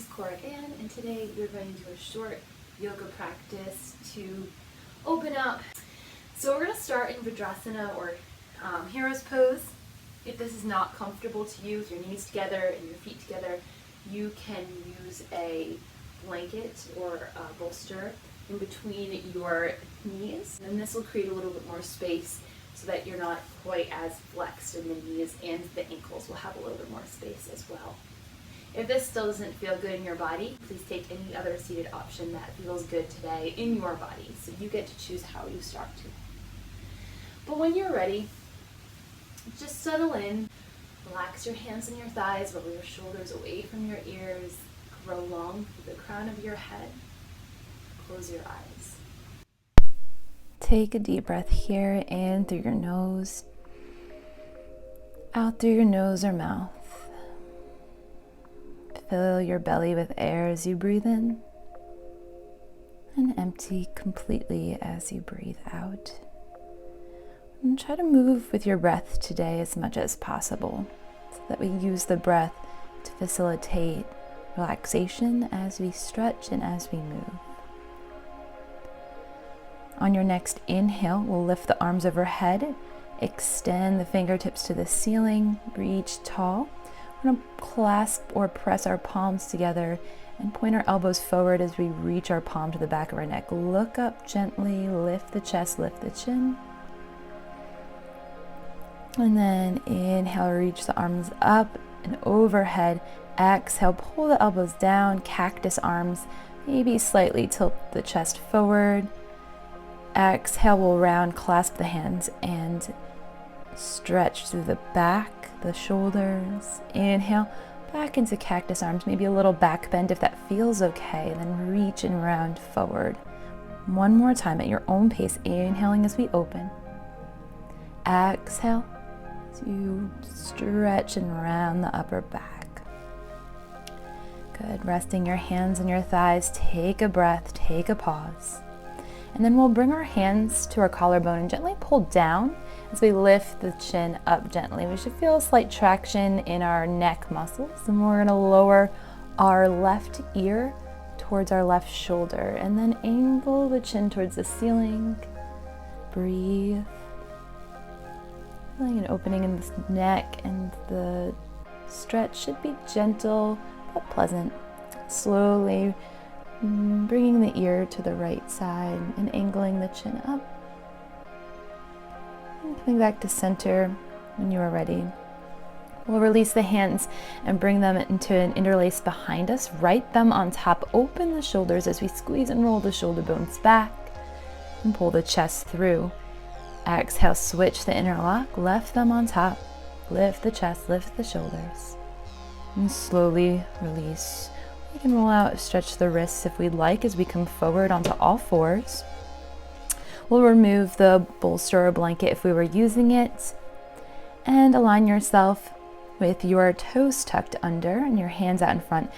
is Cora-Ann, and today we're going to do a short yoga practice to open up. So we're going to start in Vajrasana or hero's pose. If this is not comfortable to you with your knees together and your feet together, you can use a blanket or a bolster in between your knees, and this will create a little bit more space so that you're not quite as flexed in the knees, and the ankles will have a little bit more space as well. If this still doesn't feel good in your body, please take any other seated option that feels good today in your body. So you get to choose how you start to. But when you're ready, just settle in. Relax your hands and your thighs, roll your shoulders away from your ears, grow long through the crown of your head. Close your eyes. Take a deep breath here, in through your nose, out through your nose or mouth. Fill your belly with air as you breathe in, and empty completely as you breathe out. And try to move with your breath today as much as possible, so that we use the breath to facilitate relaxation as we stretch and as we move. On your next inhale, we'll lift the arms overhead, extend the fingertips to the ceiling, reach tall. We're going to clasp or press our palms together and point our elbows forward as we reach our palm to the back of our neck. Look up gently, lift the chest, lift the chin. And then inhale, reach the arms up and overhead. Exhale, pull the elbows down, cactus arms, maybe slightly tilt the chest forward. Exhale, we'll round, clasp the hands and stretch through the back, the shoulders. Inhale, back into cactus arms, maybe a little back bend if that feels okay. Then reach and round forward. One more time at your own pace, inhaling as we open. Exhale to stretch and round the upper back. Good, resting your hands on your thighs, take a breath, take a pause. And then we'll bring our hands to our collarbone and gently pull down as we lift the chin up gently. We should feel a slight traction in our neck muscles, and we're gonna lower our left ear towards our left shoulder and then angle the chin towards the ceiling. Breathe. Feeling an opening in the neck, and the stretch should be gentle but pleasant. Slowly bringing the ear to the right side and angling the chin up. And coming back to center when you are ready. We'll release the hands and bring them into an interlace behind us. Right thumb on top, open the shoulders as we squeeze and roll the shoulder bones back and pull the chest through. Exhale, switch the interlock, left thumb on top, lift the chest, lift the shoulders, and slowly release. We can roll out, stretch the wrists if we'd like as we come forward onto all fours. We'll remove the bolster or blanket if we were using it, and align yourself with your toes tucked under and your hands out in front.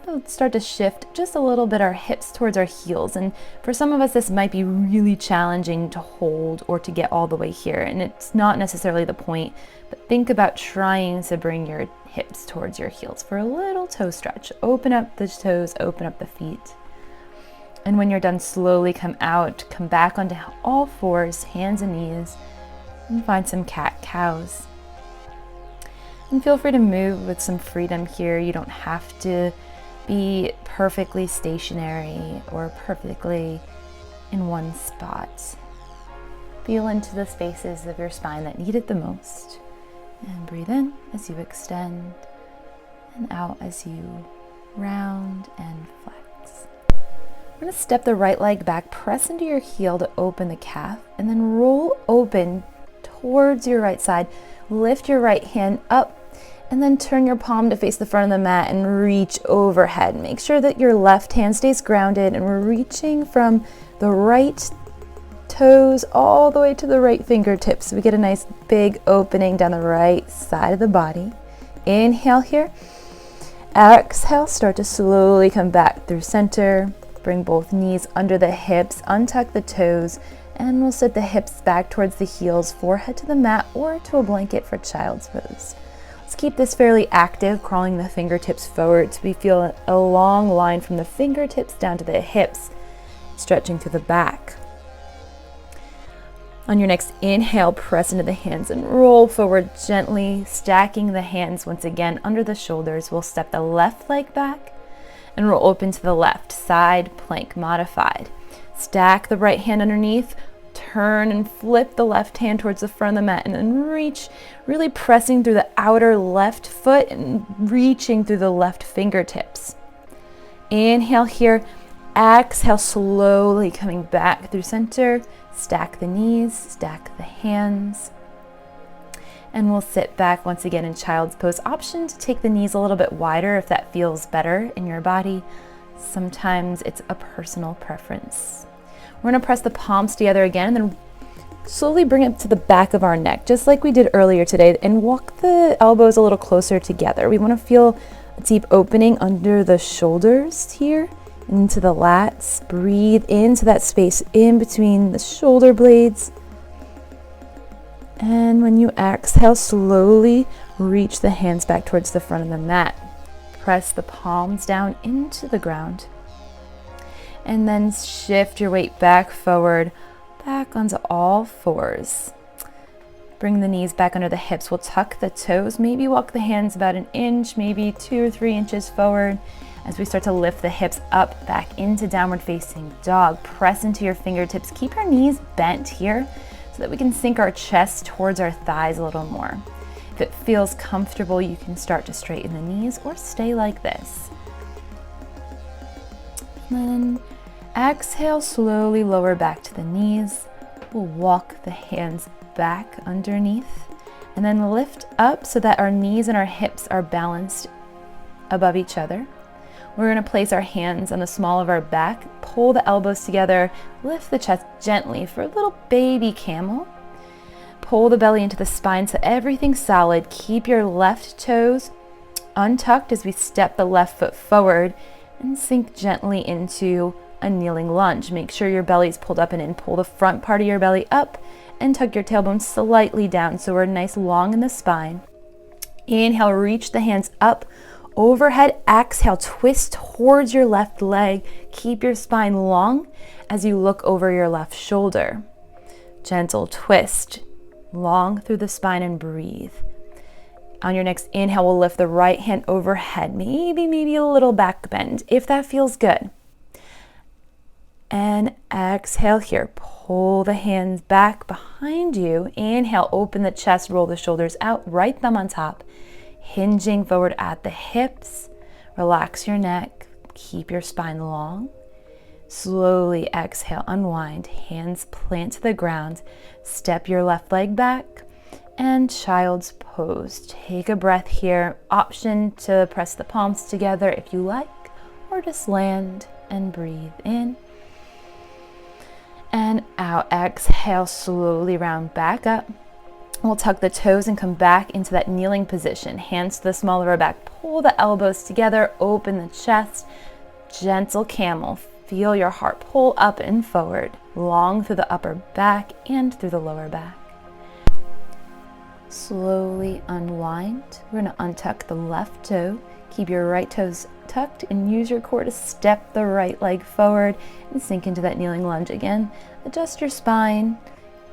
We'll start to shift just a little bit our hips towards our heels, and for some of us this might be really challenging to hold or to get all the way here, and it's not necessarily the point, but think about trying to bring your hips towards your heels for a little toe stretch. Open up the toes, open up the feet. And when you're done, slowly come out, come back onto all fours, hands and knees, and find some cat-cows. And feel free to move with some freedom here. You don't have to be perfectly stationary or perfectly in one spot. Feel into the spaces of your spine that need it the most. And breathe in as you extend, and out as you round and flex. We're going to step the right leg back, press into your heel to open the calf, and then roll open towards your right side. Lift your right hand up, and then turn your palm to face the front of the mat and reach overhead. Make sure that your left hand stays grounded, and we're reaching from the right toes all the way to the right fingertips. So we get a nice big opening down the right side of the body. Inhale here. Exhale, start to slowly come back through center. Bring both knees under the hips, untuck the toes, and we'll sit the hips back towards the heels, forehead to the mat or to a blanket for child's pose. Let's keep this fairly active, crawling the fingertips forward so we feel a long line from the fingertips down to the hips, stretching through the back. On your next inhale, press into the hands and roll forward gently, stacking the hands once again under the shoulders. We'll step the left leg back and roll open to the left, side plank modified. Stack the right hand underneath, turn and flip the left hand towards the front of the mat, and then reach, really pressing through the outer left foot and reaching through the left fingertips. Inhale here, exhale, slowly coming back through center. Stack the knees, stack the hands, and we'll sit back once again in child's pose. Option to take the knees a little bit wider if that feels better in your body. Sometimes it's a personal preference. We're going to press the palms together again, and then slowly bring it to the back of our neck, just like we did earlier today, and walk the elbows a little closer together. We want to feel a deep opening under the shoulders here, into the lats. Breathe into that space in between the shoulder blades. And when you exhale, slowly reach the hands back towards the front of the mat. Press the palms down into the ground. And then shift your weight back forward, back onto all fours. Bring the knees back under the hips. We'll tuck the toes, maybe walk the hands about an inch, maybe 2 or 3 inches forward. As we start to lift the hips up, back into downward facing dog. Press into your fingertips. Keep your knees bent here so that we can sink our chest towards our thighs a little more. If it feels comfortable, you can start to straighten the knees or stay like this. And then exhale, slowly lower back to the knees. We'll walk the hands back underneath and then lift up so that our knees and our hips are balanced above each other. We're going to place our hands on the small of our back, pull the elbows together, lift the chest gently for a little baby camel. Pull the belly into the spine so everything's solid. Keep your left toes untucked as we step the left foot forward and sink gently into a kneeling lunge. Make sure your belly's pulled up and in. Pull the front part of your belly up and tuck your tailbone slightly down so we're nice long in the spine. Inhale, reach the hands up overhead. Exhale, twist towards your left leg. Keep your spine long as you look over your left shoulder. Gentle twist, long through the spine, and breathe. On your next inhale, we'll lift the right hand overhead, maybe a little back bend if that feels good. And exhale here, pull the hands back behind you. Inhale, open the chest, roll the shoulders out, right thumb on top. Hinging forward at the hips. Relax your neck. Keep your spine long. Slowly exhale, unwind. Hands plant to the ground. Step your left leg back. And child's pose. Take a breath here. Option to press the palms together if you like, or just land and breathe in. And out. Exhale, slowly round back up. We'll tuck the toes and come back into that kneeling position. Hands to the small of our back. Pull the elbows together. Open the chest. Gentle camel. Feel your heart pull up and forward. Long through the upper back and through the lower back. Slowly unwind. We're going to untuck the left toe. Keep your right toes tucked and use your core to step the right leg forward and sink into that kneeling lunge again. Adjust your spine.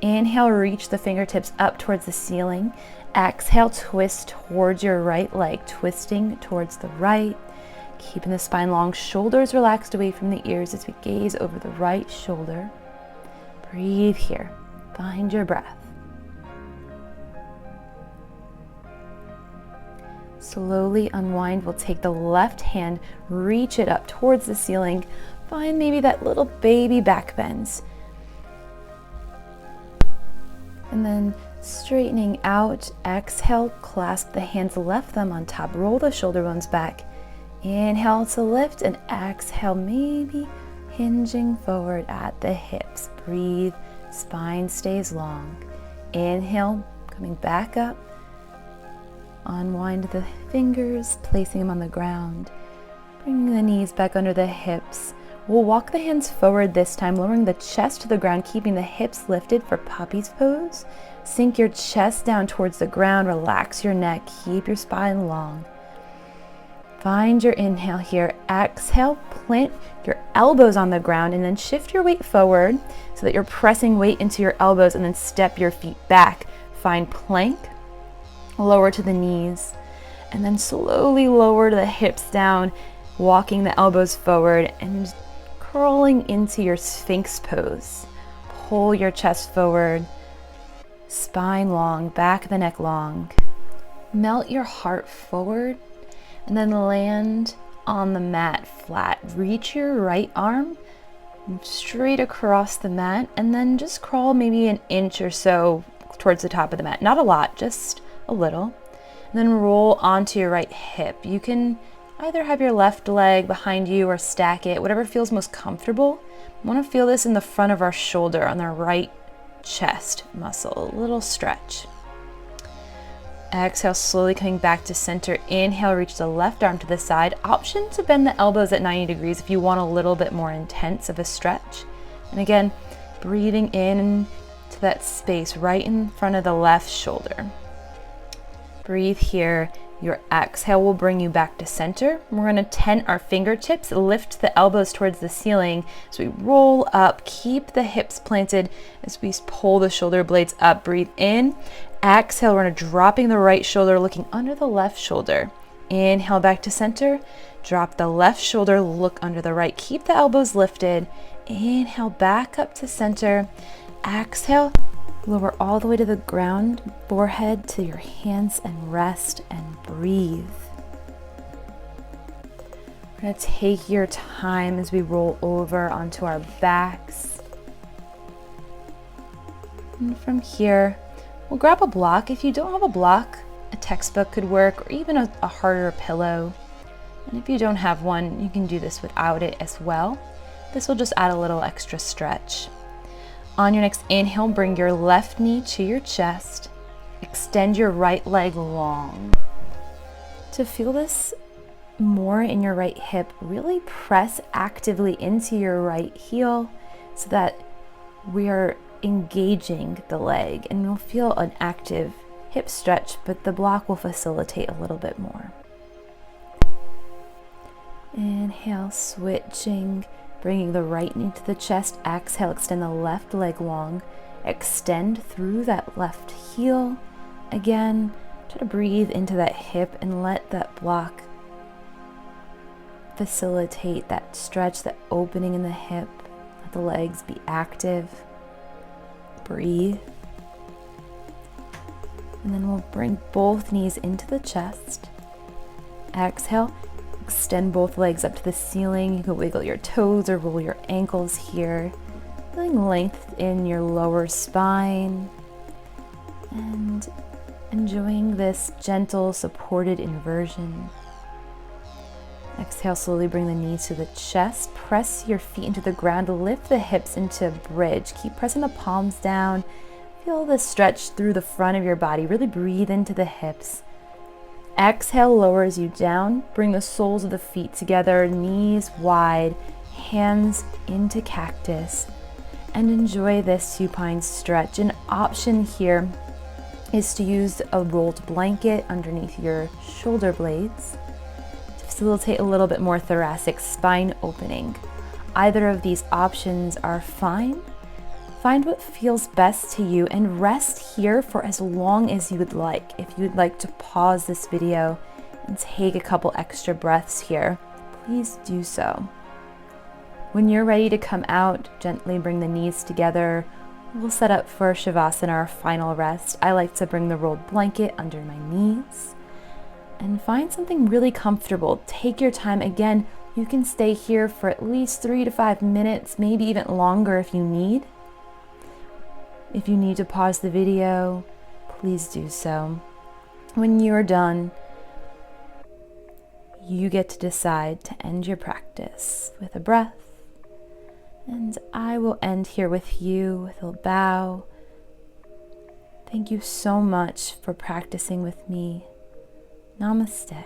Inhale, reach the fingertips up towards the ceiling. Exhale, twist towards your right leg, twisting towards the right. Keeping the spine long, shoulders relaxed away from the ears as we gaze over the right shoulder. Breathe here. Find your breath. Slowly unwind. We'll take the left hand, reach it up towards the ceiling. Find maybe that little baby back bends. And then straightening out, exhale, clasp the hands, left thumb on top, roll the shoulder bones back. Inhale to lift and exhale, maybe hinging forward at the hips. Breathe, spine stays long. Inhale, coming back up. Unwind the fingers, placing them on the ground. Bringing the knees back under the hips. We'll walk the hands forward this time, lowering the chest to the ground, keeping the hips lifted for puppy's pose. Sink your chest down towards the ground, relax your neck, keep your spine long. Find your inhale here. Exhale, plant your elbows on the ground and then shift your weight forward so that you're pressing weight into your elbows, and then step your feet back. Find plank, lower to the knees, and then slowly lower the hips down, walking the elbows forward and curling into your Sphinx pose. Pull your chest forward, spine long, back of the neck long. Melt your heart forward and then land on the mat flat. Reach your right arm straight across the mat and then just crawl maybe an inch or so towards the top of the mat. Not a lot, just a little. And then roll onto your right hip. You can either have your left leg behind you or stack it, whatever feels most comfortable. I want to feel this in the front of our shoulder on the right chest muscle, a little stretch. Exhale, slowly coming back to center. Inhale, reach the left arm to the side. Option to bend the elbows at 90 degrees if you want a little bit more intense of a stretch. And again, breathing in to that space right in front of the left shoulder. Breathe here. Your exhale will bring you back to center. We're going to tent our fingertips, lift the elbows towards the ceiling as we roll up. Keep the hips planted as we pull the shoulder blades up. Breathe in. Exhale, we're dropping the right shoulder, looking under the left shoulder. Inhale back to center. Drop the left shoulder, look under the right. Keep the elbows lifted. Inhale back up to center. Exhale, lower all the way to the ground, forehead to your hands, and rest and breathe. We're going to take your time as we roll over onto our backs. And from here, we'll grab a block. If you don't have a block, a textbook could work, or even a harder pillow. And if you don't have one, you can do this without it as well. This will just add a little extra stretch. On your next inhale, bring your left knee to your chest. Extend your right leg long. To feel this more in your right hip, really press actively into your right heel so that we are engaging the leg, and you'll feel an active hip stretch, but the block will facilitate a little bit more. Inhale, switching. Bringing the right knee to the chest. Exhale, extend the left leg long. Extend through that left heel. Again, try to breathe into that hip and let that block facilitate that stretch, that opening in the hip. Let the legs be active. Breathe. And then we'll bring both knees into the chest. Exhale. Extend both legs up to the ceiling. You can wiggle your toes or roll your ankles here. Feeling length in your lower spine. And enjoying this gentle, supported inversion. Exhale, slowly bring the knees to the chest. Press your feet into the ground. Lift the hips into a bridge. Keep pressing the palms down. Feel the stretch through the front of your body. Really breathe into the hips. Exhale lowers you down. Bring the soles of the feet together, knees wide, hands into cactus, and enjoy this supine stretch. An option here is to use a rolled blanket underneath your shoulder blades to facilitate a little bit more thoracic spine opening. Either of these options are fine. Find what feels best to you and rest here for as long as you would like. If you would like to pause this video and take a couple extra breaths here, please do so. When you're ready to come out, gently bring the knees together. We'll set up for Shavasana, our final rest. I like to bring the rolled blanket under my knees and find something really comfortable. Take your time. Again, you can stay here for at least 3 to 5 minutes, maybe even longer if you need. If you need to pause the video, please do so. When you're done, you get to decide to end your practice with a breath. And I will end here with you with a bow. Thank you so much for practicing with me. Namaste.